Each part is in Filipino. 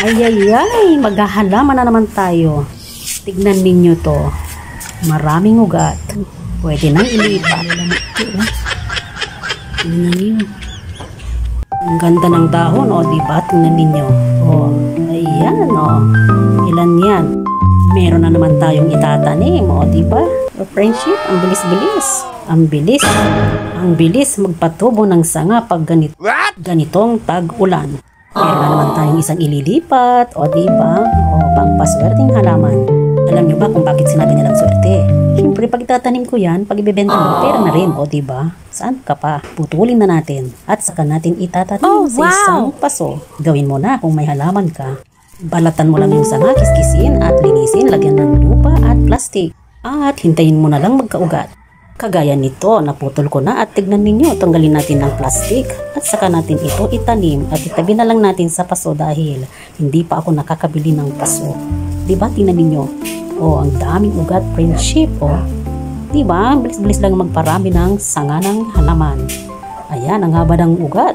Ay, ay, ay. Maghahalaman na naman tayo. Tignan ninyo to. Maraming ugat. Pwede nang ilipat. Tignan ninyo. Ang ganda ng dahon, o, diba? Tignan ninyo. O, ayan, o. Ilan yan? Meron na naman tayong itatanim, o, diba? O, friendship, ang bilis-bilis. Ang bilis. Ang bilis magpatubo ng sanga pag ganitong tag-ulan. Meron na naman tayong isang ililipat, o diba? O pangpaswerteng halaman. Alam nyo ba kung bakit sinabi nilang swerte? Siyempre, pag itatanim ko yan, pag ibebenta mo, pera na rin, o diba? Saan ka pa? Putulin na natin at saka natin itatanim sa isang paso. Gawin mo na kung may halaman ka. Balatan mo lang yung sanga, kiskisin at linisin, lagyan ng lupa at plastic. At hintayin mo na lang magkaugat. Kagaya nito, naputol ko na at tignan ninyo, tanggalin natin ng plastic at saka natin ito itanim at itabi na lang natin sa paso dahil hindi pa ako nakakabili ng paso. Diba, tingnan ninyo? Oh, ang daming ugat, friendship, oh. Diba, bilis-bilis lang magparami ng sanga ng halaman. Ayan, ang haba ng ugat.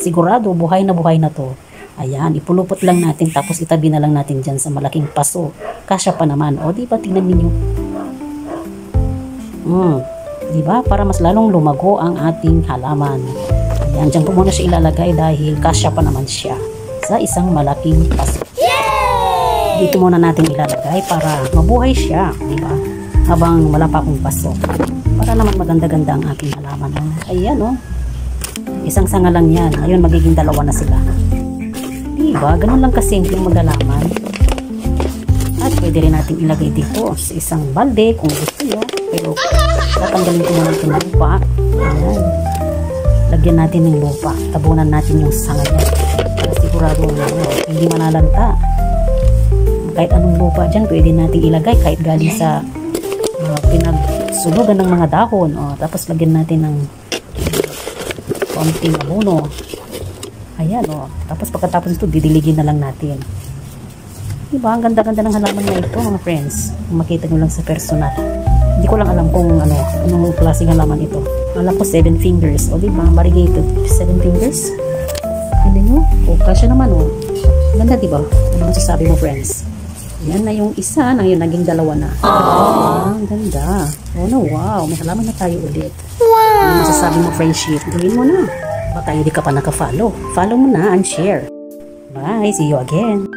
Sigurado, buhay na to. Ayan, ipulupot lang natin tapos itabi na lang natin dyan sa malaking paso. Kasya pa naman, oh, diba, tingnan ninyo? Diba? Para mas lalong lumago ang ating halaman. Ayan, dyan ko muna siya ilalagay dahil kasya pa naman siya sa isang malaking paso. Yay! Dito muna natin ilalagay para mabuhay siya, diba? Habang wala pa akong paso. Para naman maganda-ganda ang ating halaman. Ayan, oh. Isang sanga lang yan. Ngayon, magiging dalawa na sila. Diba? Ganun lang kasimpleng maghalaman. At pwede rin natin ilagay dito sa isang balde kung gusto nyo. Pero tatanggalin ko muna itong lupa. Ayan. Lagyan natin ng lupa. Tabunan natin yung sanga niya. Para sigurado hindi manalanta. Kahit anong lupa dyan, pwede natin ilagay. Kahit galing sa pinagsunugan ng mga dahon. Tapos lagyan natin ng konting abono. Ayan, tapos pagkatapos ito, didiligin na lang natin. Diba? Ang ganda-ganda ng halaman na ito, mga friends. Makita nyo lang sa personal. Hindi ko lang alam kung anong klaseng halaman ito. Alam ko 7 fingers. O diba? Variegated 7 fingers. Hindi nyo? O, kasya naman, o. Ganda, diba? Ano masasabi mo, friends? Yan na yung isa. Ngayon, naging dalawa na. Ang ganda. Oh, no, wow. May halaman na tayo ulit. Wow! Ano masasabi mo, friendship? Gawin mo na. Baka hindi ka pa naka-follow. Follow mo na and share. Bye. See you again.